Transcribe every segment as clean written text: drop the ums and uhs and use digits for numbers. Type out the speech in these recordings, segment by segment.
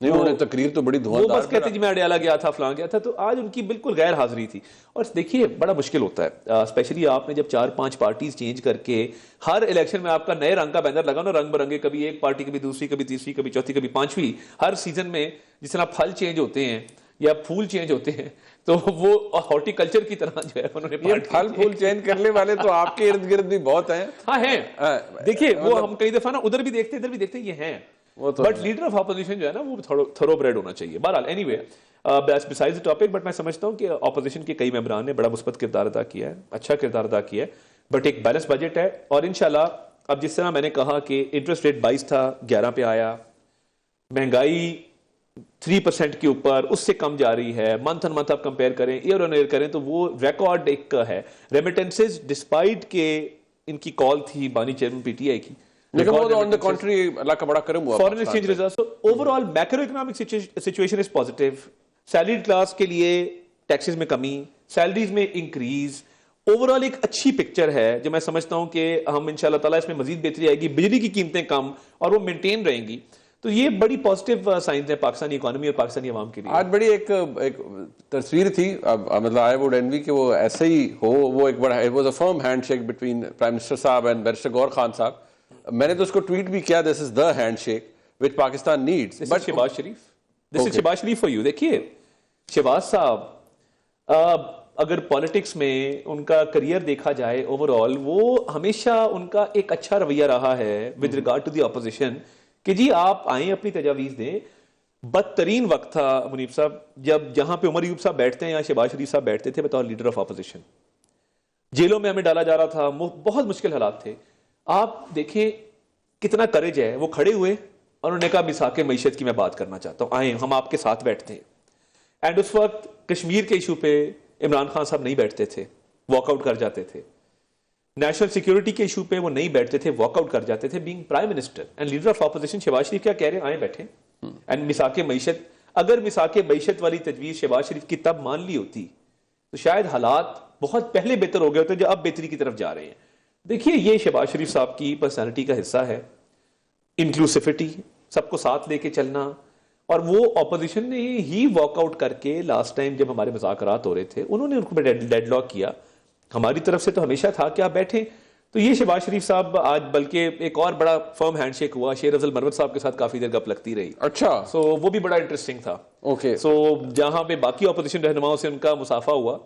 نہیں انہوں نے تقریر تو بڑی وہ دھواندار بس کہتے جی میں اڈیالہ گیا تھا فلاں گیا تھا, تو آج ان کی بالکل غیر حاضری تھی. اور دیکھیے بڑا مشکل ہوتا ہے اسپیشلی آپ نے جب 4-5 پارٹیز چینج کر کے ہر الیکشن میں آپ کا نئے رنگ کا بینر لگا نا, رنگ برنگے, کبھی ایک پارٹی, کبھی دوسری, کبھی تیسری, کبھی چوتھی, کبھی پانچویں, ہر سیزن میں جس طرح پھل چینج ہوتے ہیں یا پھول چینج ہوتے ہیں, تو وہ ہارٹی کلچر کی طرح جو ہے انہوں نے یہ پھل پھول چینج کرنے والے تو آپ کے ارد گرد بھی بہت ہیں. ہاں ہیں, دیکھیے وہ ہم کئی دفعہ نا ادھر بھی دیکھتے ادھر بھی دیکھتے, یہ ہیں, بٹ لیڈر آف اپوزیشن جو ہے نا وہ تھرو بریڈ ہونا چاہیے. بہرحال any way beside the topic, but میں سمجھتا ہوں کہ اپوزیشن کے کئی ممبران نے بڑا مثبت کردار ادا کیا ہے, اچھا کردار ادا کیا ہے, بٹ ایک بیلنس بجٹ ہے. اور انشاءاللہ اب جس طرح میں نے کہا کہ انٹرسٹ ریٹ 22 تھا 11 پہ آیا, مہنگائی 3% کے اوپر اس سے کم جا رہی ہے, منتھ آن منتھ آپ کمپیئر کریں, ایئر آن ایئر کریں, تو وہ ریکارڈ ایک ہے. ریمیٹنسز ڈسپائٹ کہ ان کی کال تھی بانی چیئرمین پی ٹی آئی کی, لیکن وہ آن دی کنٹری اللہ کا بڑا کرم ہوا. Foreign exchange reserve, so over all macro economic situation is positive. Salaried class کے لیے ٹیکسز میں کمی, سیلریز میں انکریز, اوور آل ایک اچھی پکچر ہے جو میں سمجھتا ہوں کہ ہم انشاءاللہ تعالیٰ اس میں مزید بہتری آئے گی. بجلی کی قیمتیں کم اور وہ مینٹین رہیں گی, تو یہ بڑی پازیٹیو سائنس ہے پاکستانی اکانومی اور پاکستانی عوام کے لیے. آج بڑی ایک تصویر تھی, مطلب آئی ووڈ اینوی کہ وہ ایسے ہی ہو, وہ ایک بڑا it was a firm hand shake between prime minister صاحب اینڈ بیرسٹر گور خان صاحب. میں نے تو اس کو ٹویٹ بھی کیا, this is the handshake which Pakistan needs. But Shehbaz Sharif, this is Shehbaz Sharif for you. دیکھیے شہباز صاحب اگر پالیٹکس میں ان کا کریئر دیکھا جائے اوور آل, وہ ہمیشہ ان کا ایک اچھا رویہ رہا ہے with regard to the opposition کہ جی آپ آئیں اپنی تجاویز دیں. بدترین وقت تھا منیب صاحب جب جہاں پہ عمر ایوب صاحب بیٹھتے ہیں یا شہباز شریف صاحب بیٹھتے تھے بطور لیڈر آف اپوزیشن, جیلوں میں ہمیں ڈالا جا رہا تھا, بہت مشکل حالات تھے. آپ دیکھیں کتنا کریج ہے, وہ کھڑے ہوئے اور انہوں نے کہا مساق معیشت کی میں بات کرنا چاہتا ہوں, آئیں ہم آپ کے ساتھ بیٹھتے ہیں. اینڈ اس وقت کشمیر کے ایشو پہ عمران خان صاحب نہیں بیٹھتے تھے, واک آؤٹ کر جاتے تھے. نیشنل سیکیورٹی کے ایشو پہ وہ نہیں بیٹھتے تھے, واک آؤٹ کر جاتے تھے. Being prime minister and leader of opposition Shehbaz Sharif کیا کہہ رہے ہیں, آئیں بیٹھیں. اینڈ مساق معیشت, اگر مساق معیشت والی تجویز شہباز شریف کی تب مان لی ہوتی تو شاید حالات بہت پہلے بہتر ہو گئے ہوتے جو اب بہتری کی طرف جا رہے ہیں. دیکھیے یہ شہباز شریف صاحب کی پرسنالٹی کا حصہ ہے, انکلوسیوٹی, سب کو ساتھ لے کے چلنا. اور وہ اپوزیشن نے ہی واک آؤٹ کر کے لاسٹ ٹائم جب ہمارے مذاکرات ہو رہے تھے انہوں نے ان کو ڈیڈ لاک کیا. ہماری طرف سے تو ہمیشہ تھا کہ آپ بیٹھیں. تو یہ شہباز شریف صاحب آج بلکہ ایک اور بڑا فرم ہینڈ شیک ہوا, شیر افضل مروت صاحب کے ساتھ کافی دیر گپ لگتی رہی. اچھا, سو وہ بھی بڑا انٹرسٹنگ تھا. اوکے, سو جہاں پہ باقی اپوزیشن رہنماؤں سے ان کا مسافہ ہوا,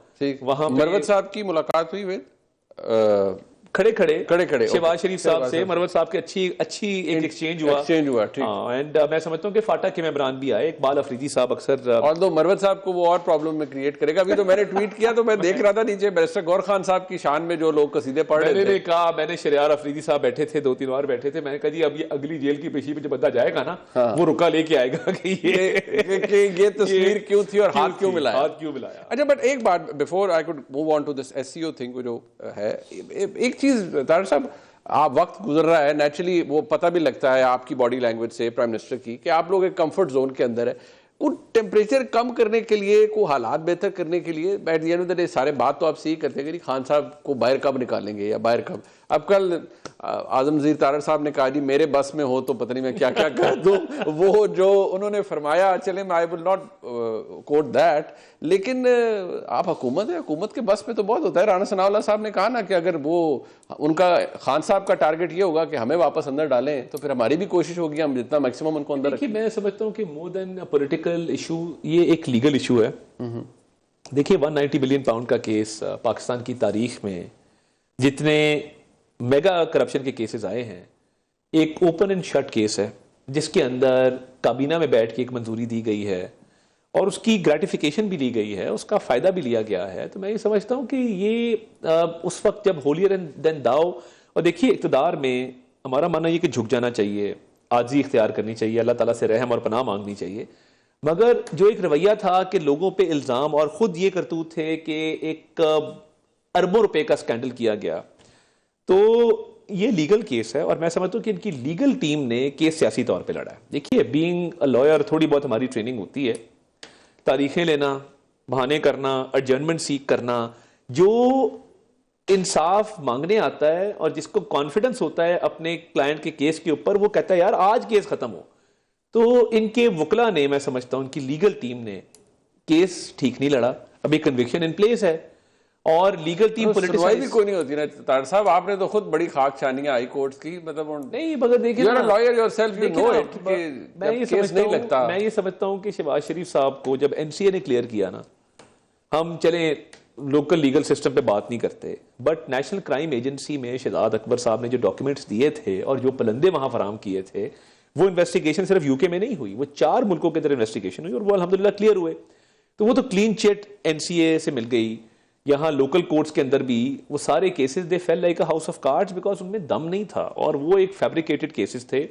وہاں مروت صاحب کی ملاقات ہوئی ود کھڑے کھڑے شہباز شریف صاحب سے مروت صاحب کے اچھی ایک ایکسچینج ہوا. اینڈ میں سمجھتا ہوں کہ فاٹا کے ممبران بھی آئے, اقبال افریدی صاحب اکثر, اور دو مروت صاحب کو وہ اور پرابلم میں کریٹ کرے گا. ابھی تو میں نے ٹویٹ کیا تو میں دیکھ رہا تھا نیچے بیرسٹر گور خان صاحب کی شان میں جو لوگ قصیدے پڑھ رہے تھے. میں نے کہا, میں نے شریار افریدی صاحب بیٹھے تھے 2-3 بار بیٹھے تھے, میں نے کہا جی اب یہ اگلی جیل کی پیشی پہ جو بندہ جائے گا نا وہ رکا لے کے آئے گا کہ یہ تصویر کیوں تھی اور ہاتھ کیوں ملایا. اچھا بٹ ایک بات before I could move on to this S C O thing جو ہے, ایک چیز طاہر صاحب, آپ وقت گزر رہا ہے نیچرلی وہ پتہ بھی لگتا ہے آپ کی باڈی لینگویج سے پرائم منسٹر کی کہ آپ لوگ ایک کمفرٹ زون کے اندر ہے. کوئی ٹیمپریچر کم کرنے کے لیے, کوئی حالات بہتر کرنے کے لیے, at the end of the day سارے بات تو آپ سے ہی کرتے ہیں کہ خان صاحب کو باہر کب نکالیں گے یا باہر کب. اب کل اعظم وزیر طاہر صاحب نے کہا جی میرے بس میں ہو تو پتہ نہیں میں کیا کیا کر دوں, وہ جو انہوں نے فرمایا, چلیں میں آئی ول ناٹ کوٹ دیٹ, لیکن آپ حکومت ہے, حکومت کے بس میں تو بہت ہوتا ہے. رانا ثناء اللہ صاحب نے کہا نا کہ اگر وہ ان کا خان صاحب کا ٹارگٹ یہ ہوگا کہ ہمیں واپس اندر ڈالیں تو پھر ہماری بھی کوشش ہوگی ہم جتنا میکسیمم ان کو اندر رکھیں. میں سمجھتا ہوں کہ مور دین پولیٹیکل ایشو یہ ایک لیگل ایشو ہے. دیکھیے 190 بلین پاؤنڈ کا کیس پاکستان کی تاریخ میں جتنے میگا کرپشن کے کیسز آئے ہیں, ایک اوپن اینڈ شٹ کیس ہے جس کے اندر کابینہ میں بیٹھ کے ایک منظوری دی گئی ہے اور اس کی گریٹیفیکیشن بھی لی گئی ہے, اس کا فائدہ بھی لیا گیا ہے. تو میں یہ سمجھتا ہوں کہ یہ اس وقت جب ہولیر دین داؤ, اور دیکھیے اقتدار میں ہمارا ماننا یہ کہ جھک جانا چاہیے, عاجزی اختیار کرنی چاہیے, اللہ تعالیٰ سے رحم اور پناہ مانگنی چاہیے. مگر جو ایک رویہ تھا کہ لوگوں پہ الزام, اور خود یہ کرتوت تھے کہ ایک اربوں روپے کا سکینڈل کیا گیا, تو یہ لیگل کیس ہے. اور میں سمجھتا ہوں کہ ان کی لیگل ٹیم نے کیس سیاسی طور پہ لڑا ہے. دیکھیے بینگ اے لائر تھوڑی بہت ہماری ٹریننگ ہوتی ہے, تاریخیں لینا, بہانے کرنا, ایڈجرنمنٹ سیک کرنا. جو انصاف مانگنے آتا ہے اور جس کو کانفیڈنس ہوتا ہے اپنے کلائنٹ کے کیس کے اوپر, وہ کہتا ہے یار آج کیس ختم ہو, تو ان کے وکلا نے، میں سمجھتا ہوں ان کی لیگل ٹیم نے کیس ٹھیک نہیں لڑا. ابھی کنوکشن ان پلیس ہے اور لیگل ٹیم سنوائی بھی کوئی نہیں ہوتی نا طاہر صاحب. آپ نے تو خود بڑی خاک چھانی ہے ہائی کورٹس کی. مطلب نہیں، مگر دیکھیں lawyer yourself, you know it کہ میں یہ سمجھتا ہوں کہ شہباز شریف صاحب کو جب NCA نے کلیئر کیا نا، ہم چلیں لوکل لیگل سسٹم پہ بات نہیں کرتے، بٹ نیشنل کرائم ایجنسی میں شہزاد اکبر صاحب نے جو ڈاکیومنٹس دیے تھے اور جو پلندے وہاں فراہم کیے تھے، وہ انویسٹیگیشن صرف UK میں نہیں ہوئی، وہ 4 ملکوں کے اندر انویسٹیگیشن ہوئی اور وہ الحمدللہ کلیئر ہوئے. تو وہ تو کلین چٹ NCA سے مل گئی. یہاں لوکل کورٹس کے اندر بھی وہ سارے cases they feel like a house of cards because ان میں دم نہیں تھا اور وہ ایک فیبریکیٹڈ کیسز تھے.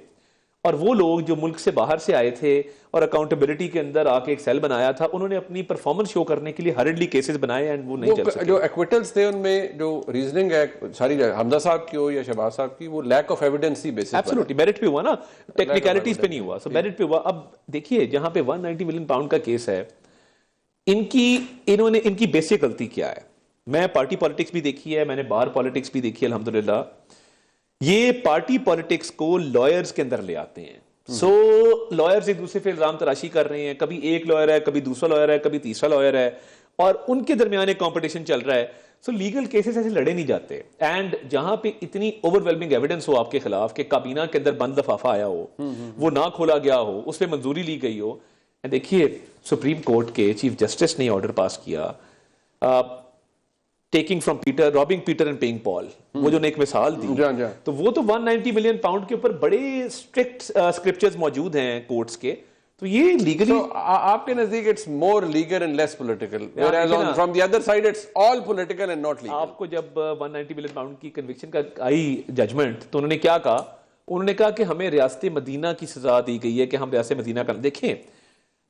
اور وہ لوگ جو ملک سے باہر سے آئے تھے اور اکاؤنٹیبلٹی کے اندر آ کے ایک سیل بنایا تھا، انہوں نے اپنی پرفارمنس شو کرنے کے لیے ہرڈلی کیسز بنائے اینڈ وہ نہیں چل سکے. جو ایکویٹلز تھے ان میں جو ریزننگ ہے ساری حمزہ صاحب کی ہو یا شہباز صاحب کی، وہ lack of evidence he basis absolutely merit پہ ہوا نا، ٹیکنیکلٹیز پہ نہیں ہوا. سو میرٹ پہ ہوا. اب دیکھیے جہاں پہ 190 ملین پاؤنڈ کا کیس ہے، ان کی بیسک غلطی کیا ہے؟ میں پارٹی پالیٹکس بھی دیکھی ہے، میں نے بار پالیٹکس بھی دیکھی ہے الحمدللہ. یہ پارٹی پالیٹکس کو لائرز کے اندر لے آتے ہیں. سو لائرز ایک دوسرے پہ الزام تراشی کر رہے ہیں، کبھی ایک لائر ہے، کبھی دوسرا لائر ہے، کبھی تیسرا لائر ہے، اور ان کے درمیان ایک کمپٹیشن چل رہا ہے. سو لیگل کیسز ایسے لڑے نہیں جاتے. اینڈ جہاں پہ اتنی اوور ویلمنگ ایویڈنس ہو آپ کے خلاف کہ کابینہ کے اندر بند لفافہ آیا ہو، وہ نہ کھولا گیا ہو، اس پہ منظوری لی گئی ہو. دیکھیے سپریم کورٹ کے چیف جسٹس نے آرڈر پاس کیا taking from Peter, robbing Peter and paying Paul, وہ جو نے ایک مثال دی، تو وہ تو 190 ملین پاؤنڈ کے اوپر بڑے اسٹرکٹ اسکرپچرز موجود ہیں کورٹس کے. تو یہ لیگلی آپ کے نزدیک it's more legal and less political, whereas from the other side it's all political and not legal. آپ کو جب 190 ملین پاؤنڈ کی کنوکشن کا آئی ججمنٹ تو انہوں نے کیا کہا؟ انہوں نے کہا کہ ہمیں ریاست مدینہ کی سزا دی گئی ہے کہ ہم ریاست مدینہ کا. دیکھیں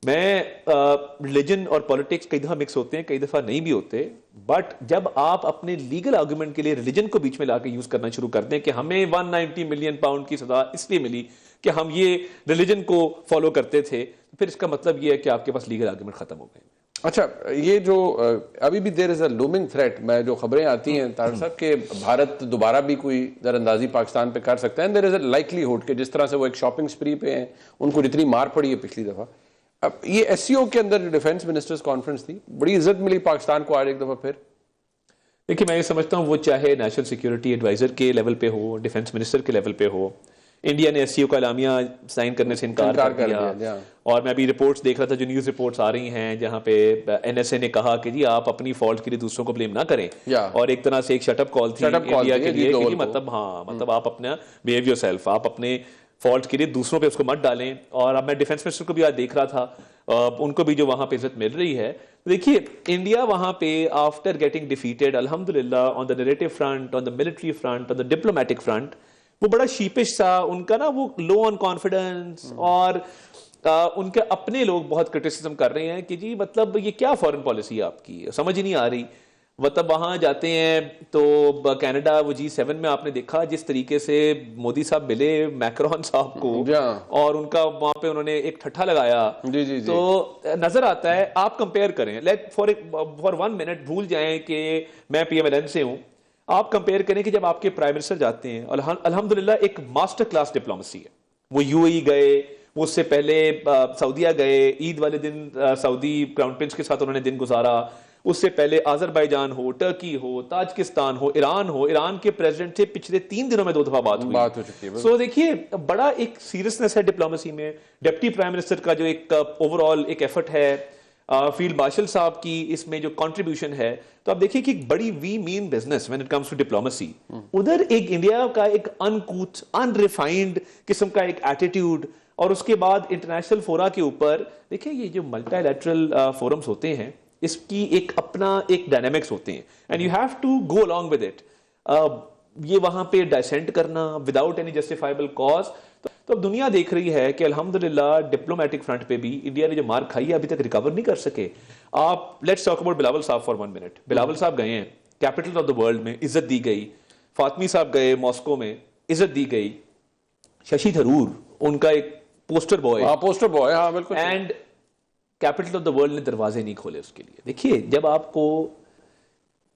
میں ریلیجن اور پالیٹکس کئی دفعہ مکس ہوتے ہیں، کئی دفعہ نہیں بھی ہوتے، بٹ جب آپ اپنے لیگل آرگومنٹ کے لیے ریلیجن کو بیچ میں لا کے یوز کرنا شروع کر دیں کہ ہمیں 190 ملین پاؤنڈ کی سزا اس لیے ملی کہ ہم یہ ریلیجن کو فالو کرتے تھے، پھر اس کا مطلب یہ ہے کہ آپ کے پاس لیگل آرگومنٹ ختم ہو گئے. اچھا، یہ جو ابھی بھی دیر از اے لومنگ تھریٹ، میں جو خبریں آتی ہیں طارق صاحب کہ بھارت دوبارہ بھی کوئی در اندازی پاکستان پہ کر سکتا ہے، دیر از اے لائکلی ہوڈ کہ جس طرح سے وہ ایک شاپنگ سپری پہ ہیں، ان کو جتنی مار پڑی ہے پچھلی دفعہ. اب یہ SCO کے اندر جو ڈیفنس منسٹرز کانفرنس تھی، بڑی عزت ملی پاکستان کو آج ایک دفعہ پھر. دیکھیے میں یہ سمجھتا ہوں وہ چاہے نیشنل سیکیورٹی ایڈوائزر کے لیول پہ ہو، ڈیفنس منسٹر کے لیول پہ ہو، انڈیا نے SCO کا اعلامیہ سائن کرنے سے انکار کر دیا. اور میں ابھی رپورٹس دیکھ رہا تھا، جو نیوز رپورٹس آ رہی ہیں جہاں پہ NSA نے کہا کہ جی آپ اپنی فالٹ کے لیے دوسروں کو بلیم نہ کریں، اور ایک طرح سے ایک شٹ اپ کال تھی انڈیا کے لیے کہ مطلب آپ اپنا بہیو یور سیلف، آپ اپنے فالٹ کے لیے دوسروں پہ اس کو مت ڈالیں. اور اب میں ڈیفنس منسٹر کو بھی آج دیکھ رہا تھا، ان کو بھی جو وہاں پہ عزت مل رہی ہے. دیکھیے انڈیا وہاں پہ آفٹر گیٹنگ ڈیفیٹڈ الحمدللہ on the narrative front, on the military front, on the diplomatic front, وہ بڑا شیپش سا ان کا نا، وہ لو آن کانفیڈنس، اور ان کے اپنے لوگ بہت کرٹیسزم کر رہے ہیں کہ جی مطلب یہ کیا فارن پالیسی ہے آپ کی، سمجھ ہی نہیں آ رہی. مطلب وہاں جاتے ہیں تو کینیڈا، وہ G7 میں آپ نے دیکھا جس طریقے سے مودی صاحب ملے میکرون صاحب کو، اور ان کا وہاں پہ انہوں نے ایک ٹھٹھا لگایا. تو نظر آتا ہے، آپ کمپیئر کریں، فار 1 منٹ بھول جائیں کہ میں PMLN سے ہوں، آپ کمپیئر کریں کہ جب آپ کے پرائم منسٹر جاتے ہیں، الحمدللہ ایک ماسٹر کلاس ڈپلومیسی ہے. وہ UAE گئے، وہ اس سے پہلے سعودیہ گئے، عید والے دن سعودی کراؤن پرنس کے ساتھ انہوں نے دن گزارا، اس سے پہلے آذربائیجان ہو، ٹرکی ہو، تاجکستان ہو، ایران کے پریزیڈنٹ سے پچھلے 3 دنوں میں 2 دفعہ بات ہو چکی ہے. سو دیکھیے بڑا ایک سیریسنس ہے ڈپلومیسی میں. ڈپٹی پرائم منسٹر کا جو ایک اوور آل ایک ایفرٹ ہے، فیلڈ مارشل صاحب کی اس میں جو کنٹریبیوشن ہے، تو آپ دیکھیے کہ ایک بڑی we mean business when it comes to diplomacy. ادھر ایک انڈیا کا ایک انکوچ انریفائنڈ قسم کا ایک ایٹیٹیوڈ، اور اس کے بعد انٹرنیشنل فورا کے اوپر دیکھیں یہ جو ملٹی لیٹرل فورمز ہوتے ہیں، اس کی ایک اپنا ایک ڈائنامکس ہوتے ہیں، and you have to go along with it. یہ وہاں پہ ڈائسینٹ کرنا وداؤٹ اینی جسٹیفائبل کاز. تو اب دنیا دیکھ رہی ہے کہ الحمدللہ ڈپلومیٹک فرنٹ پہ بھی انڈیا نے جو مار کھائی ہے ابھی تک ریکور نہیں کر سکے. آپ لیٹس ٹاک اباؤٹ بلاول صاحب فار 1 منٹ. بلاول صاحب گئے ہیں کیپٹل آف دا ورلڈ میں، عزت دی گئی. فاطمی صاحب گئے ماسکو میں، عزت دی گئی. ششی تھرور ان کا ایک پوسٹر بوائے، ہاں بالکل، and capital of the world نے دروازے نہیں کھولے اس کے لیے. دیکھیے جب آپ کو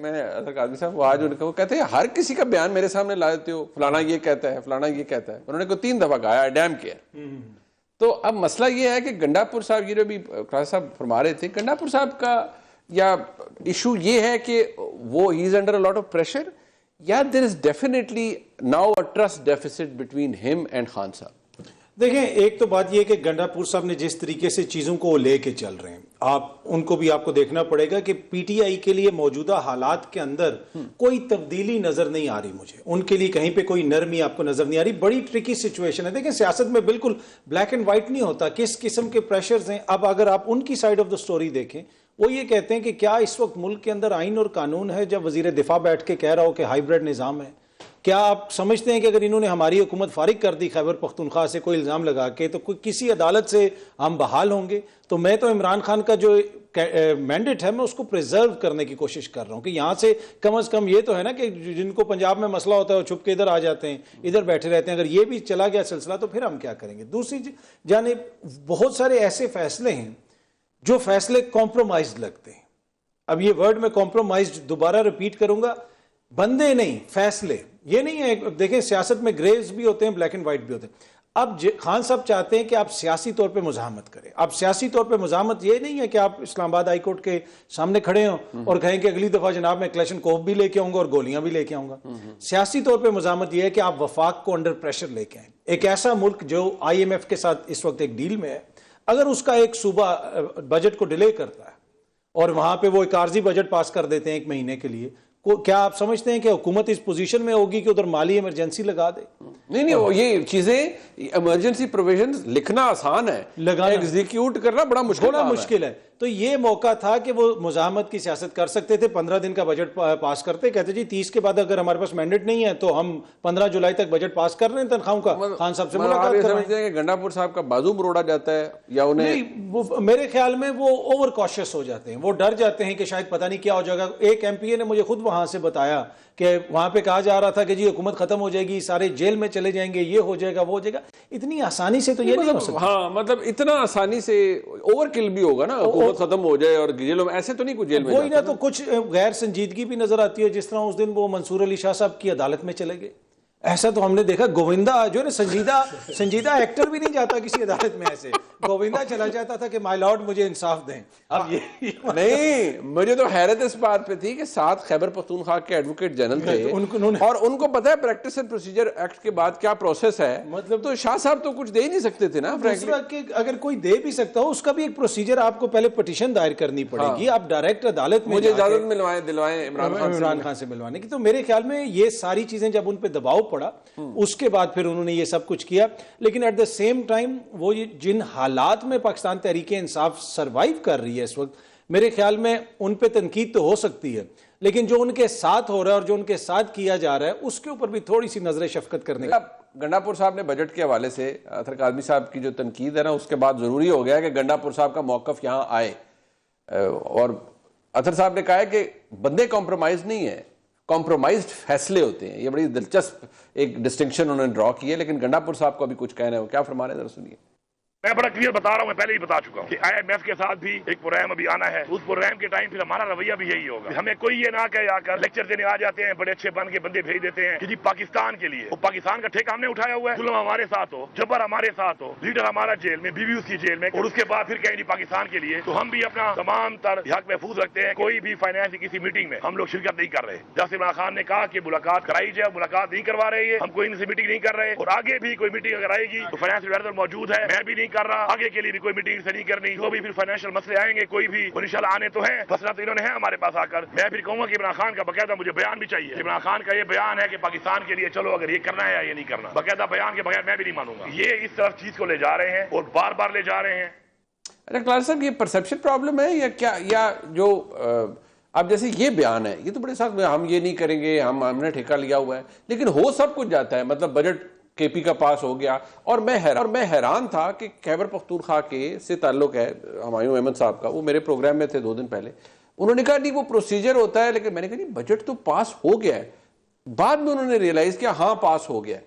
میں قاضی صاحب, وہ آج ان کو وہ کہتے ہیں ہر کسی کا بیان میرے سامنے لا دیتے ہو, فلانا یہ کہتا ہے, فلانا یہ کہتا ہے. انہوں نے کو 3 دفعہ کہا, ڈیم کیئر. تو اب مسئلہ یہ ہے کہ گنڈا پور صاحب, یہ جو بھی قاضی صاحب فرما رہے تھے, گنڈا پور صاحب کا یا ایشو یہ ہے کہ وہ ہی is under a lot of pressure, یا there is definitely now a trust deficit between ہم اینڈ خان صاحب. دیکھیں, ایک تو بات یہ کہ گنڈا پور صاحب نے جس طریقے سے چیزوں کو لے کے چل رہے ہیں, ان کو بھی آپ کو دیکھنا پڑے گا کہ پی ٹی آئی کے لیے موجودہ حالات کے اندر کوئی تبدیلی نظر نہیں آ رہی مجھے, ان کے لیے کہیں پہ کوئی نرمی آپ کو نظر نہیں آ رہی. بڑی ٹرکی سچویشن ہے. دیکھیں, سیاست میں بالکل بلیک اینڈ وائٹ نہیں ہوتا, کس قسم کے پریشرز ہیں. اب اگر آپ ان کی سائیڈ آف دا سٹوری دیکھیں, وہ یہ کہتے ہیں کہ کیا اس وقت ملک کے اندر آئین اور قانون ہے, جب وزیر دفاع بیٹھ کے کہہ رہا ہو کہ ہائیبرڈ نظام ہے. کیا آپ سمجھتے ہیں کہ اگر انہوں نے ہماری حکومت فارغ کر دی خیبر پختونخوا سے کوئی الزام لگا کے, تو کسی عدالت سے ہم بحال ہوں گے؟ تو میں تو عمران خان کا جو مینڈیٹ ہے, میں اس کو پریزرو کرنے کی کوشش کر رہا ہوں کہ یہاں سے کم از کم یہ تو ہے نا کہ جن کو پنجاب میں مسئلہ ہوتا ہے وہ چھپ کے ادھر آ جاتے ہیں, ادھر بیٹھے رہتے ہیں. اگر یہ بھی چلا گیا سلسلہ تو پھر ہم کیا کریں گے؟ دوسری جانب بہت سارے ایسے فیصلے ہیں جو فیصلے کمپرومائزڈ لگتے ہیں. اب یہ ورڈ میں کمپرومائزڈ دوبارہ ریپیٹ کروں گا, بندے نہیں فیصلے. یہ نہیں ہے, دیکھیں سیاست میں گریز بھی ہوتے ہیں, بلیک اینڈ وائٹ بھی ہوتے ہیں. اب خان صاحب چاہتے ہیں کہ آپ سیاسی طور پہ مزاحمت کریں. اب سیاسی طور پہ مزاحمت یہ نہیں ہے کہ آپ اسلام آباد ہائی کورٹ کے سامنے کھڑے ہوں اور کہیں کہ اگلی دفعہ جناب میں کلیشن کوف بھی لے کے آؤں گا اور گولیاں بھی لے کے آؤں گا. سیاسی طور پہ مزاحمت یہ ہے کہ آپ وفاق کو انڈر پریشر لے کے آئیں. ایک ایسا ملک جو آئی ایم ایف کے ساتھ اس وقت ایک ڈیل میں ہے, اگر اس کا ایک صوبہ بجٹ کو ڈیلے کرتا ہے اور وہاں پہ وہ ایک عارضی بجٹ پاس کر دیتے ہیں 1 مہینے کے لیے, کیا آپ سمجھتے ہیں کہ حکومت اس پوزیشن میں ہوگی کہ ادھر مالی ایمرجنسی لگا دے؟ نہیں, وہ یہ چیزیں ایمرجنسی پروویژنز لکھنا آسان ہے, ایگزیکیوٹ کرنا بڑا مشکل ہے. تو یہ موقع تھا کہ وہ مزاحمت کی سیاست کر سکتے تھے. 15 دن کا بجٹ پاس کرتے, کہتے جی 30 کے بعد اگر ہمارے پاس مینڈیٹ نہیں ہے تو ہم 15 جولائی تک بجٹ پاس کر رہے ہیں تنخواہوں کا, خان صاحب سے ملاقات کر رہے ہیں. سمجھتے ہیں کہ گنڈا پور صاحب کا بازو مروڑا جاتا ہے, یا انہیں میرے خیال میں وہ اوور کاشس ہو جاتے ہیں, وہ ڈر جاتے ہیں کہ شاید پتہ نہیں کیا ہو جائے گا. ایک ایم پی اے نے مجھے خود وہاں سے بتایا کہ وہاں پہ کہا جا رہا تھا کہ جی حکومت ختم ہو جائے گی, سارے جیل میں چلے جائیں گے, یہ ہو جائے گا, وہ ہو جائے گا. اتنی آسانی سے تو یہ نہیں ہو سکتا. ہاں, مطلب اتنا آسانی سے اوور کل بھی ہوگا نا, حکومت ختم ہو جائے اور جیلوں میں, ایسے تو نہیں کچھ جیل میں وہی نا. تو کچھ غیر سنجیدگی بھی نظر آتی ہے, جس طرح اس دن وہ منصور علی شاہ صاحب کی عدالت میں چلے گئے. ایسا تو ہم نے دیکھا, گووندا جو ہے سنجیدہ ایکٹر بھی نہیں جاتا کسی عدالت میں. ایسے گووندا چلا جاتا تھا کہ مائی لارڈ مجھے انصاف دیں. اب یہ نہیں, مجھے تو حیرت اس بات پہ تھی کہ 7 خیبر پختونخوا کے ایڈوکیٹ جنرل تھے اور ان کو پتا ہے پریکٹس اینڈ پروسیجر ایکٹ کے بعد کیا پروسیس ہے. مطلب تو شاہ صاحب تو کچھ دے ہی نہیں سکتے تھے نا. دوسرا کہ اگر کوئی دے بھی سکتا ہو, اس کا بھی ایک پروسیجر آپ کو پہلے پٹیشن دائر کرنی پڑے گی. آپ ڈائریکٹ عدالت میں مجھے اجازت دلوائیں عمران خان سے ملوانے کی. تو میرے خیال میں یہ ساری چیزیں جب ان پہ دباؤ پڑا, اس کے بعد پھر انہوں نے یہ سب کچھ کیا. لیکن ایٹ دا سیم ٹائم وہ جن حالات میں پاکستان تحریک انصاف سروائیو کر رہی ہے اس وقت, میرے خیال میں ان پہ تنقید تو ہو سکتی ہے, لیکن جو ان کے ساتھ ہو رہا ہے اور جو ان کے ساتھ کیا جا رہا ہے, اس کے اوپر بھی تھوڑی سی نظر شفقت کرنے کا. گنڈا پور صاحب نے بجٹ کے حوالے سے اطہر کاظمی صاحب کی جو تنقید ہے نا, اس کے بعد ضروری ہو گیا کہ گنڈا پور صاحب کا موقف یہاں آئے. اور اطہر صاحب نے کہا ہے کہ بندے کمپرومائز نہیں ہے, کمپرومائزڈ فیصلے ہوتے ہیں. یہ بڑی دلچسپ ایک ڈسٹنکشن انہوں نے ڈرا کی ہے. لیکن گنڈا پور صاحب کو ابھی کچھ کہنا ہے, وہ کیا فرما رہے ہیں ذرا سنیے. میں بڑا کلیئر بتا رہا ہوں, میں پہلے ہی بتا چکا ہوں کہ آئی ایم ایف کے ساتھ بھی ایک پروگرام ابھی آنا ہے. اس پروگرام کے ٹائم پھر ہمارا رویہ بھی یہی ہوگا. ہمیں کوئی یہ نہ کہے آ کر لیکچر دینے آ جاتے ہیں, بڑے اچھے بن کے بندے بھیج دیتے ہیں کہ جی پاکستان کے لیے. وہ پاکستان کا ٹھیکہ ہم نے اٹھایا ہوا ہے. ظلم ہمارے ساتھ ہو, جبر ہمارے ساتھ ہو, لیڈر ہمارا جیل میں, بیوی اس کی جیل میں, اور اس کے بعد پھر کہیں جی پاکستان کے لیے. تو ہم بھی اپنا تمام تر حق محفوظ رکھتے ہیں. کوئی بھی فائنانس کی کسی میٹنگ میں ہم لوگ شرکت نہیں کر رہے. جیسے عمران خان نے کہا کہ ملاقات کرائی جائے, ملاقات نہیں کروا رہے ہیں, ہم کوئی ان سے میٹنگ نہیں کر رہے. اور آگے بھی کوئی میٹنگ اگر آئے گی تو فائنانس ایڈوائزر موجود ہے, میں بھی نہیں کر رہا, آگے کے لیے بھی کوئی میٹنگ سے نہیں کرنی. جو بھی پھر فائنینشیل مسئلے آئیں گے کوئی بھی, اور انشاءاللہ آنے تو ہیں, مسئلہ تو انہوں نے ہے ہمارے پاس آ کر. میں پھر کہوں گا کہ عمران خان کا باقاعدہ مجھے بیان بھی چاہیے. عمران خان کا یہ بیان ہے کہ پاکستان کے لیے چلو اگر یہ کرنا ہے یا یہ نہیں کرنا, باقاعدہ بیان کے بغیر میں بھی نہیں مانوں گا. یہ اس طرف چیز کو لے جا رہے ہیں اور بار بار لے جا رہے ہیں. اچھا کلار صاحب, یہ پرسپشن پرابلم ہے یا کیا, یا جو اب جیسے یہ بیان ہے یہ تو بڑے سخت, ہم یہ نہیں کریں گے, ہم نے ٹھیکہ لیا ہوا ہے, لیکن ہو سب کچھ جاتا ہے. مطلب بجٹ کے پی کا پاس ہو گیا, اور میں حیران تھا کہ خیبر پختونخوا کے سے تعلق ہے ہمایوں احمد صاحب کا, وہ میرے پروگرام میں تھے 2 دن پہلے. انہوں نے کہا نہیں وہ پروسیجر ہوتا ہے, لیکن میں نے کہا نہیں بجٹ تو پاس ہو گیا ہے. بعد میں انہوں نے ریئلائز کیا ہاں پاس ہو گیا ہے.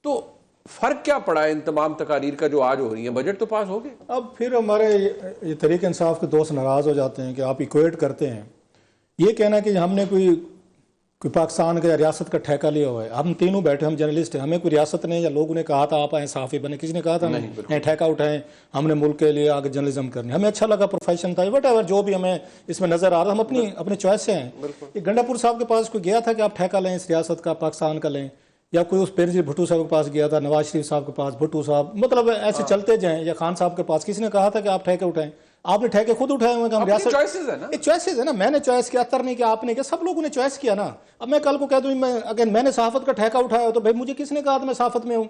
تو فرق کیا پڑا ہے ان تمام تقاریر کا جو آج ہو رہی ہیں؟ بجٹ تو پاس ہو گئے. اب پھر ہمارے یہ تحریک انصاف کے دوست ناراض ہو جاتے ہیں کہ آپ ایکویٹ کرتے ہیں. یہ کہنا کہ ہم نے کوئی پاکستان کے ریاست کا ٹھیکہ لیا ہوا ہے. ہم تینوں بیٹھے, ہم جرنلسٹ ہیں, ہمیں کوئی ریاست نے یا لوگوں نے کہا تھا آپ آئیں صحافی بنے, کسی نے کہا تھا نہیں ٹھیکہ اٹھائیں, ہم نے ملک کے لیے آگے جرنلزم کرنی, ہمیں اچھا لگا, پروفیشن تھا, وٹ ایور جو بھی ہمیں اس میں نظر آ رہا, ہم اپنی چوائس سے ہیں. یہ گنڈا پور صاحب کے پاس کوئی گیا تھا کہ آپ ٹھیکہ لیں اس ریاست کا, پاکستان کا لیں, یا کوئی اس بینظیر بھٹو صاحب کے پاس گیا تھا, نواز شریف صاحب کے پاس, بھٹو صاحب, مطلب ایسے چلتے جائیں, یا خان صاحب کے پاس کسی نے کہا تھا کہ آپ ٹھیکے اٹھائیں؟ آپ نے ٹھیکے خود اٹھائے ہوئے کہ ہم ریاست چوائسز ہے نا. میں نے چوائس کیا, اتر نہیں کیا آپ نے کیا, سب لوگوں نے چوائس کیا نا. اب میں کل کو کہہ دوں اگر میں نے صحافت کا ٹھیکہ اٹھایا ہو تو بھائی مجھے کس نے کہا تھا میں صحافت میں ہوں؟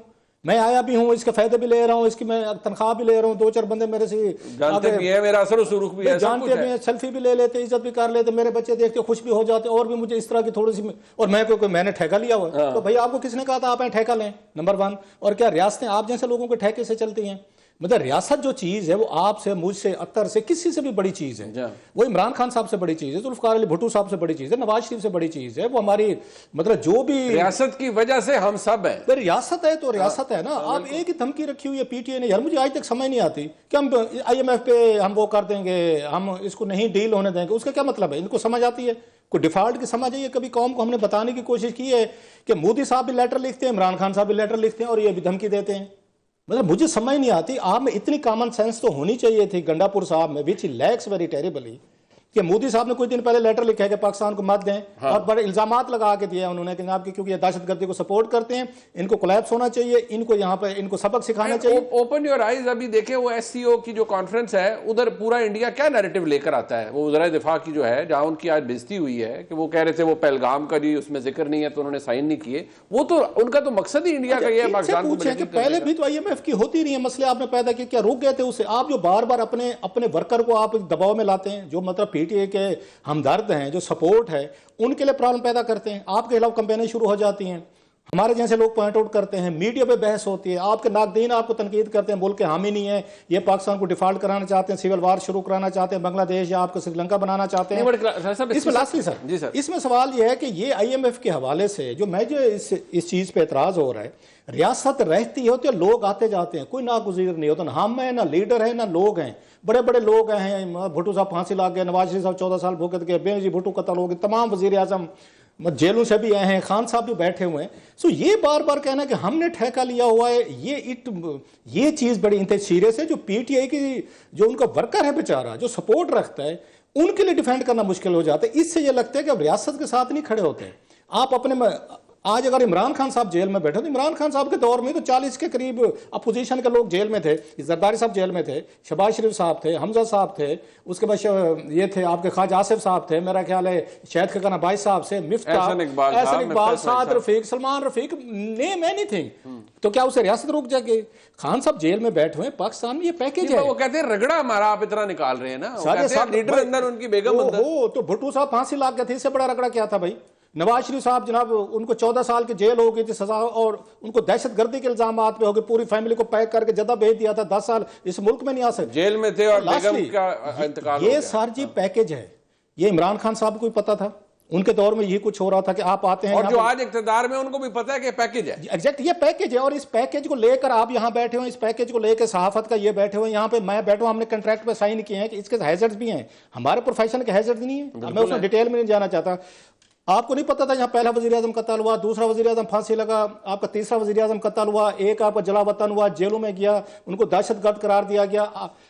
میں آیا بھی ہوں, اس کے فائدے بھی لے رہا ہوں, اس کی میں تنخواہ بھی لے رہا ہوں, 2-4 بندے میرے سے جانتے بھی ہیں, میرا اثر و سلوک بھی ہے, جانتے بھی ہیں, سیلفی بھی لے لیتے, عزت بھی کر لیتے, میرے بچے دیکھ کے خوش بھی ہو جاتے, اور بھی مجھے اس طرح کی تھوڑی سی, اور میں نے ٹھیکہ لیا ہوا. تو بھائی آپ کو کس نے کہا تھا آپ ٹھیکہ لیں؟ نمبر 1. اور کیا ریاستیں آپ جیسے لوگوں کے ٹھیکے سے چلتی ہیں؟ مطلب ریاست جو چیز ہے وہ آپ سے, مجھ سے, اتر سے, کسی سے بھی بڑی چیز ہے. وہ عمران خان صاحب سے بڑی چیز ہے, ذوالفقار علی بھٹو صاحب سے بڑی چیز ہے, نواز شریف سے بڑی چیز ہے. وہ ہماری مطلب جو بھی ریاست کی وجہ سے ہم سب ہیں. ریاست ہے تو ریاست ہے نا. آپ ایک ہی دھمکی رکھی ہوئی ہے پی ٹی اے نے. یار مجھے آج تک سمجھ نہیں آتی کہ ہم IMF پہ ہم وہ کر دیں گے, ہم اس کو نہیں ڈیل ہونے دیں گے. اس کا کیا مطلب ہے؟ ان کو سمجھ آتی ہے کوئی ڈیفالٹ کی سمجھ ہے؟ کبھی قوم کو ہم نے بتانے کی کوشش کی ہے کہ مودی صاحب بھی لیٹر لکھتے ہیں, عمران خان صاحب بھی لیٹر لکھتے ہیں, اور یہ بھی دھمکی دیتے ہیں. مطلب مجھے سمجھ نہیں آتی. آپ میں اتنی کامن سینس تو ہونی چاہیے تھی گنڈا پور صاحب میں, وچ لیکس ویری ٹیریبلی, کہ مودی صاحب نے کچھ دن پہلے لیٹر لکھا ہے کہ پاکستان کو مت دیں, اور بڑے الزامات لگا کے دیا انہوں نے کہ جناب کیونکہ یہ دہشت گردی کو سپورٹ کرتے ہیں, ان کو کولیپس ہونا چاہیے, ان کو یہاں پہ ان کو سبق سکھانا چاہیے. Open your eyes. ابھی دیکھیں وہ SCO کی جو کانفرنس ہے, ادھر پورا انڈیا کیا نیریٹو لے کر آتا ہے. وہ وزرائے دفاع کی جو ہے, جہاں ان کی آج بےزتی ہوئی ہے کہ وہ کہہ رہے تھے وہ پہلگام کا جی اس میں ذکر نہیں ہے تو انہوں نے سائن نہیں کیے. وہ تو ان کا تو مقصد ہی انڈیا کا یہ ہے پاکستان کو پوچھیں کہ پہلے بھی تو IMF کی ہوتی رہی ہے, مسئلے آپ نے پیدا کیے, کیا رک گئے تھے اسے؟ آپ جو بار بار اپنے ورکر کو آپ دباؤ میں لاتے ہیں, جو مطلب PTI کے ہمدرد ہیں, جو سپورٹ ہے, ان کے لیے پرابلم پیدا کرتے ہیں. آپ کے خلاف کمپینیں شروع ہو جاتی ہیں, ہمارے جیسے لوگ پوائنٹ آؤٹ کرتے ہیں, میڈیا پہ بحث ہوتی ہے, آپ کے ناقدین آپ کو تنقید کرتے ہیں, ملک کے حامی نہیں ہیں, یہ پاکستان کو ڈیفالٹ کرانا چاہتے ہیں, سیول وار شروع کرانا چاہتے ہیں, بنگلہ دیش یا آپ کو سری لنکا بنانا چاہتے ہیں. اس میں لاسٹلی سر, اس میں سوال یہ ہے کہ یہ IMF کے حوالے سے جو اس چیز پہ اعتراض ہو رہا ہے, ریاست رہتی ہوتی ہے, لوگ آتے جاتے ہیں, کوئی ناگزیر نہیں ہوتا, نہ ہم ہیں نہ لیڈر ہیں نہ لوگ ہیں. بڑے بڑے لوگ ہیں, بھٹو صاحب پھانسی لگ گئے, نواز شریف صاحب 14 سال بھوکت گئے, بینظیر بھٹو قتل ہو گئے, تمام وزیر اعظم جیلوں سے بھی آئے ہیں, خان صاحب بھی بیٹھے ہوئے ہیں. سو یہ بار بار کہنا کہ ہم نے ٹھیکہ لیا ہوا ہے, یہ چیز بڑی انتہائی سیریس ہے. جو PTI کی جو ان کا ورکر ہے بیچارہ, جو سپورٹ رکھتا ہے, ان کے لیے ڈیفینڈ کرنا مشکل ہو جاتا ہے. اس سے یہ لگتا ہے کہ اب ریاست کے ساتھ نہیں کھڑے ہوتے. آپ اپنے آج اگر عمران خان صاحب جیل میں بیٹھے تو عمران خان صاحب کے دور میں تو 40 کے قریب اپوزیشن کے لوگ جیل میں تھے. زرداری صاحب جیل میں تھے, شہباز شریف صاحب تھے, حمزہ صاحب تھے, اس کے بعد یہ تھے آپ کے خواجہ آصف صاحب تھے, میرا خیال ہے شہید خقان عباس صاحب سے, مفتاح, احسن اقبال, سعد رفیق, سلمان رفیق, نیم اینی تھنگ. تو کیا اسے ریاست روک جائے گی؟ خان صاحب جیل میں بیٹھے ہوئے, پاکستان میں یہ پیکیج ہے. وہ کہتے ہیں رگڑا ہمارا آپ اتنا نکال رہے ہیں نا, لیڈر اندر ان کی بیگم اندر. تو بھٹو صاحب پھانسی لگ گئے تھے, اس سے بڑا رگڑا کیا تھا بھائی؟ نواز شریف صاحب جناب ان کو 14 سال کی جیل ہو گئی تھی سزا, اور ان کو دہشت گردی کے الزامات پہ ہو گئے, پوری فیملی کو پیک کر کے جدہ بھیج دیا تھا, 10 سال اس ملک میں نہیں آ سکتے, جیل میں تھے, اور بیگم کا انتقال ہو گیا. یہ سارجی پیکج ہے. یہ عمران خان صاحب کو بھی پتا تھا, ان کے دور میں یہ کچھ ہو رہا تھا کہ آپ آتے ہیں, اور جو آج اقتدار میں ان کو بھی پتا ہے کہ پیکج ہے. ایگزیکٹ, یہ پیکج ہے. اور اس پیکج کو لے کر آپ یہاں بیٹھے ہوئے, اس پیکج کو لے کے صحافت کا یہ بیٹھے ہوئے, یہاں پہ میں بیٹھا ہوں, ہم نے کنٹریکٹ پہ سائن کیے ہیں کہ اس کے ہیزرڈز بھی ہیں, ہمارے پروفیشن کے ہیزرڈز نہیں ہیں. میں اس میں ڈیٹیل میں نہیں جانا چاہتا. آپ کو نہیں پتا تھا یہاں پہلا وزیر اعظم قتل ہوا, دوسرا وزیر اعظم پھانسی لگا, آپ کا تیسرا وزیر اعظم قتل ہوا, ایک آپ کا جلا وطن ہوا, جیلوں میں گیا, ان کو دہشت گرد قرار دیا گیا.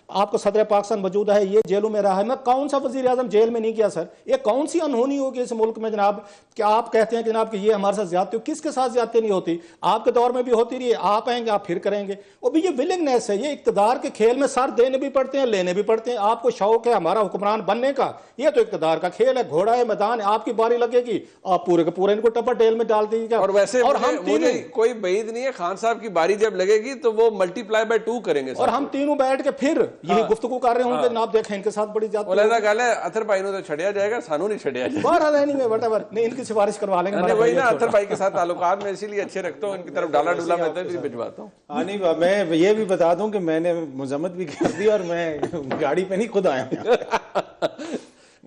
آپ کو صدر پاکستان موجود ہے, یہ جیلوں میں رہا ہے. میں کون سا وزیر اعظم جیل میں نہیں گیا سر؟ یہ کون سی انہونی ہوگی اس ملک میں جناب کہ آپ کہتے ہیں جناب کہ یہ ہمارے ساتھ زیادتی ہو؟ کس کے ساتھ زیادتی نہیں ہوتی؟ آپ کے دور میں بھی ہوتی رہی ہے, آپ آئیں گے آپ پھر کریں گے. اور بھی یہ ولنگنیس ہے, یہ اقتدار کے کھیل میں سر دینے بھی پڑتے ہیں, لینے بھی پڑتے ہیں. آپ کو شوق ہے ہمارا حکمران بننے کا, یہ تو اقتدار کا کھیل ہے, گھوڑا ہے, میدان ہے, آپ کی باری لگے گی آپ پورے کے پورے ان کو ٹپر ڈیل میں ڈال دیجیے گا. اور ویسے مجھے کوئی بعید نہیں ہے, خان صاحب کی باری جب لگے گی تو وہ ملٹی پلائی بائی 2 کریں گے, اور ہم تینوں بیٹھ کے پھر یہی گفتگو کر رہے ہوں گے. آپ دیکھیں ان کے ساتھ بڑی زیادتی علیحدہ گل ہے, اطہر بھائی نے تو چھڑیا جائے گا, سانو نہیں چھڑیا جائے گا. باہر رہنی میں وٹ ایور نہیں, ان کی سفارش کروا لیں گے. وہی نا, اطہر بھائی کے ساتھ تعلقات میں اسی لیے اچھے رکھتا ہوں, ان کی طرف ڈالا ڈولا میں تو بھجواتا ہوں. میں یہ بھی بتا دوں کہ میں نے مذمت بھی کر دی, اور میں گاڑی پہ نہیں خود آیا ہوں.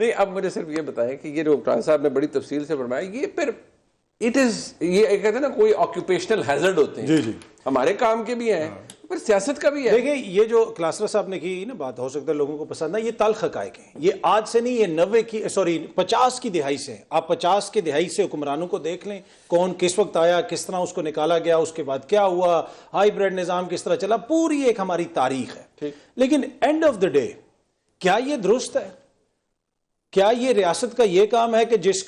نہیں اب مجھے صرف یہ بتائیں کہ یہ جو ڈاکٹر صاحب نے بڑی تفصیل سے فرمایا یہ پھر یہ کہتے ہیں نا کوئی آکوپیشنل ہیزرڈ ہوتے ہیں. جی ہمارے کام کے بھی ہیں پر سیاست کا بھی ہے. دیکھیں یہ جو کلاسرا صاحب نے کی نا بات، ہو سکتا ہے لوگوں کو پسند نہ، یہ تلخ حقائق ہیں. یہ آج سے نہیں، یہ 50 کی دہائی سے. آپ 50 کی دہائی سے حکمرانوں کو دیکھ لیں، کون کس وقت آیا، کس طرح اس کو نکالا گیا، اس کے بعد کیا ہوا، ہائی بریڈ نظام کس طرح چلا، پوری ایک ہماری تاریخ ہے. لیکن اینڈ آف دا ڈے کیا یہ درست ہے؟ کیا یہ ریاست کا یہ کام ہے کہ جس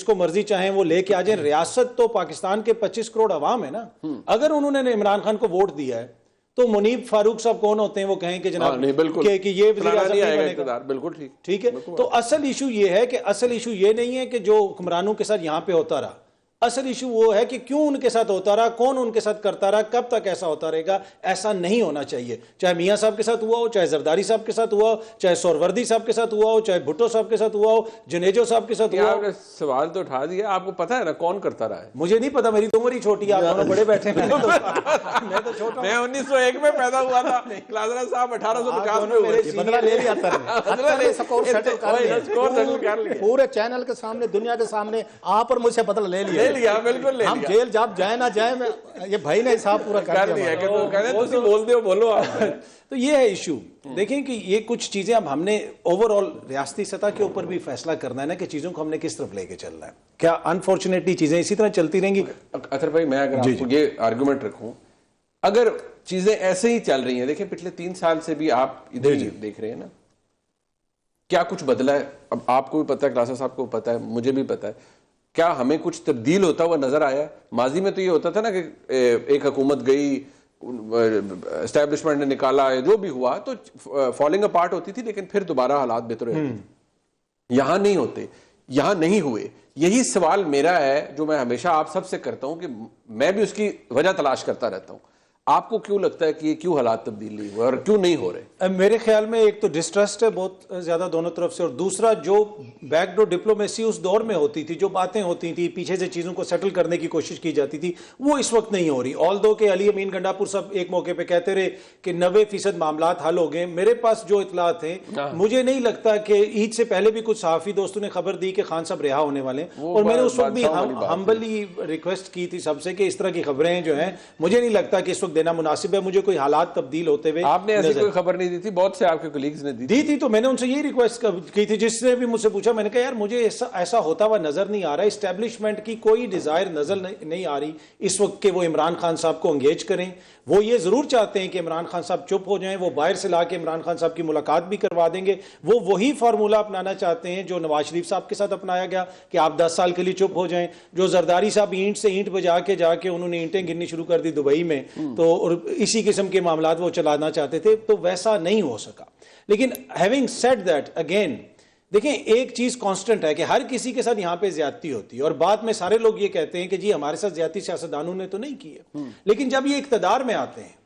کو مرضی چاہیں وہ لے کے آ جائیں؟ ریاست تو پاکستان کے 25 کروڑ عوام ہے نا. اگر انہوں نے عمران خان کو ووٹ دیا ہے تو منیب فاروق صاحب کون ہوتے ہیں وہ کہیں کہ جناب کہ یہ وزیر اعظم نہیں بنے گا. بالکل ٹھیک ہے. تو اصل ایشو یہ ہے کہ اصل ایشو یہ نہیں ہے کہ جو حکمرانوں کے ساتھ یہاں پہ ہوتا رہا، اصل ایشو وہ ہے کہ کیوں ان کے ساتھ ہوتا رہا، کون ان کے ساتھ کرتا رہا، کب تک ایسا ہوتا رہے گا. ایسا نہیں ہونا چاہیے. چاہے میاں صاحب کے ساتھ ہوا ہو، چاہے زرداری صاحب کے ساتھ ہوا ہو، چاہے سہروردی صاحب کے ساتھ ہوا ہو، چاہے بھٹو صاحب کے ساتھ ہوا ہو، جنیجو صاحب کے ساتھ ہوا ہو. سوال تو اٹھا دیا، آپ کو پتا ہے نا کون کرتا رہا ہے؟ مجھے نہیں پتا، میری تو عمر ہی چھوٹی ہے، آپ دونوں بڑے بیٹھے ہیں. میں تو چھوٹا، میں 1901 میں پیدا ہوا تھا، کلاسرا صاحب 1850 میں ہوئے تھے. بدلہ لے لیا پورے چینل کے سامنے، دنیا کے سامنے آپ اور مجھ سے بدلہ لے لیا. بالکل ہم جیل جاب جائیں نہ جائیں، یہ بھائی نے حساب پورا کر دیا کہ تو کہہ رہے ہیں تسی بول دیو بولو آپ. تو یہ ہے ایشو. دیکھیں کہ یہ کچھ چیزیں اب ہم نے اوور آل ریاستی سطح کے اوپر بھی فیصلہ کرنا ہے نا کہ چیزوں کو ہم نے کس طرف لے کے چلنا ہے. کیا انفارچونیٹلی چیزیں اسی طرح چلتی رہیں گی؟ اطہر بھائی میں اگر آپ کو یہ آرگومنٹ رکھوں، اگر چیزیں ایسے ہی چل رہی ہیں، دیکھیں پچھلے 3 سال سے بھی آپ ادھر ہی دیکھ رہے ہیں نا، کیا کچھ بدلا ہے؟ اب آپ کو بھی پتا ہے، کلاسرا صاحب کو پتا ہے، مجھے بھی پتا ہے. کیا ہمیں کچھ تبدیل ہوتا ہوا نظر آیا؟ ماضی میں تو یہ ہوتا تھا نا کہ ایک حکومت گئی، اسٹیبلشمنٹ نے نکالا، جو بھی ہوا تو فالنگ اپارٹ ہوتی تھی، لیکن پھر دوبارہ حالات بہتر ہوتے تھے. یہاں نہیں ہوتے، یہاں نہیں ہوئے. یہی سوال میرا ہے جو میں ہمیشہ آپ سب سے کرتا ہوں کہ میں بھی اس کی وجہ تلاش کرتا رہتا ہوں. آپ کو کیوں لگتا ہے کہ یہ کیوں حالات تبدیل نہیں ہوئے اور کیوں نہیں ہو رہے؟ میرے خیال میں ایک تو ڈسٹرسٹ ہے بہت زیادہ دونوں طرف سے، اور دوسرا جو بیک ڈور ڈپلومیسی اس دور میں ہوتی تھی، جو باتیں ہوتی تھی، پیچھے سے چیزوں کو سیٹل کرنے کی کوشش کی جاتی تھی، وہ اس وقت نہیں ہو رہی. آلدو کہ علی امین گنڈاپور صاحب ایک موقع پہ کہتے رہے کہ 90% معاملات حل ہو گئے. میرے پاس جو اطلاعات ہیں، مجھے نہیں لگتا کہ عید سے پہلے بھی کچھ صحافی دوستوں نے خبر دی کہ خان صاحب رہا ہونے والے ہیں، اور میں نے اس وقت بھی ہمبلی ریکویسٹ کی تھی سب سے کہ اس طرح کی خبریں جو ہیں مجھے نہیں لگتا کہ اس وقت دینا مناسب ہے. مجھے کوئی حالات تبدیل ہوتے ہوئے آپ نے ایسی کوئی خبر نہیں دی تھی؟ بہت سے آپ کے کولیگز نے دی تھی. تو میں نے ان سے یہی ریکویسٹ کی تھی، جس نے بھی مجھ سے پوچھا، میں نے کہا یار مجھے ایسا ہوتا ہوا نظر نہیں آ رہا ہے. اسٹیبلشمنٹ کی کوئی ڈیزائر نظر نہیں آ رہی اس وقت کہ وہ عمران خان صاحب کو انگیج کریں. وہ یہ ضرور چاہتے ہیں کہ عمران خان صاحب چپ ہو جائیں، وہ باہر سے لا کے عمران خان صاحب کی ملاقات بھی کروا دیں گے. وہ وہی فارمولہ اپنانا چاہتے ہیں جو نواز شریف صاحب کے ساتھ اپنایا گیا کہ آپ 10 سال کے لیے چپ ہو جائیں. جو زرداری صاحب اینٹ سے اینٹ بجا کے جا کے انہوں نے اینٹیں گرنی شروع کر دی دبئی میں، تو اور اسی قسم کے معاملات وہ چلانا چاہتے تھے، تو ویسا نہیں ہو سکا. لیکن ہیونگ سیڈ دیٹ اگین، دیکھیں ایک چیز کانسٹنٹ ہے کہ ہر کسی کے ساتھ یہاں پہ زیادتی ہوتی ہے، اور بعد میں سارے لوگ یہ کہتے ہیں کہ جی ہمارے ساتھ زیادتی سیاستدانوں نے تو نہیں کی ہے. لیکن جب یہ اقتدار میں آتے ہیں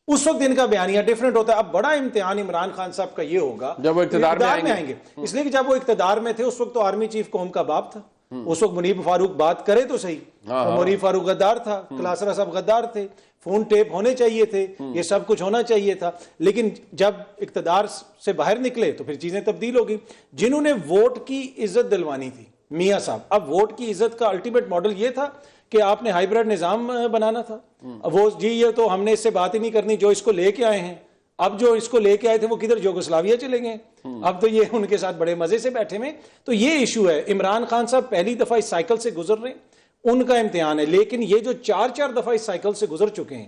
اس وقت ان کا بیانیہ ڈیفرنٹ ہوتا ہے. اب بڑا امتحان عمران خان صاحب کا یہ ہوگا جب وہ اقتدار میں آئیں گے، اس لیے کہ جب وہ اقتدار میں تھے اس وقت تو آرمی چیف قوم کا باپ تھا. اس وقت منیب فاروق بات کرے تو صحیح، منیب فاروق غدار تھا، کلاسرا صاحب غدار تھے، فون ٹیپ ہونے چاہیے تھے، یہ سب کچھ ہونا چاہیے تھا. لیکن جب اقتدار سے باہر نکلے تو پھر چیزیں تبدیل ہو گئی. جنہوں نے ووٹ کی عزت دلوانی تھی میاں صاحب، اب ووٹ کی عزت کا الٹیمیٹ ماڈل یہ تھا کہ آپ نے ہائیبرڈ نظام بنانا تھا. وہ جی یہ تو ہم نے اس سے بات ہی نہیں کرنی، جو اس کو لے کے آئے ہیں. اب جو اس کو لے کے آئے تھے وہ کدھر یوگوسلاویا چلے گئے، اب تو یہ ان کے ساتھ بڑے مزے سے بیٹھے ہوئے. تو یہ ایشو ہے. عمران خان صاحب پہلی دفعہ اس سائیکل سے گزر رہے ہیں، ان کا امتحان ہے. لیکن یہ جو 4 دفعہ اس سائیکل سے گزر چکے ہیں،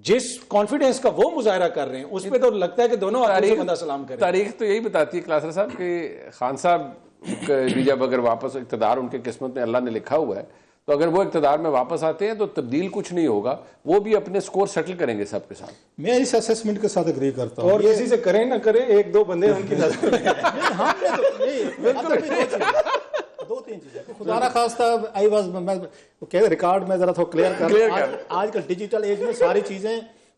جس کانفیڈنس کا وہ مظاہرہ کر رہے ہیں، اس پہ تو لگتا ہے کہ دونوں آدمی بندہ سلام کرے. تاریخ تو یہی بتاتی ہے کلاسرا صاحب کہ خان صاحب بھی جب اگر واپس اقتدار ان کے قسمت میں اللہ نے لکھا ہوا ہے، تو اگر وہ اقتدار میں واپس آتے ہیں تو تبدیل کچھ نہیں ہوگا، وہ بھی اپنے سکور سیٹل کریں گے سب کے ساتھ. میں اس اسیسمنٹ کے ساتھ اگری کرتا ہوں. اور کسی سے کریں نہ کریں، 1-2 بندے ان کی نظر میں 2-3 چیزیں خدا نہ خواستہ ریکارڈ میں ذرا تو کلیئر کر. آج کل ڈیجیٹل ایج میں ساری چیزیں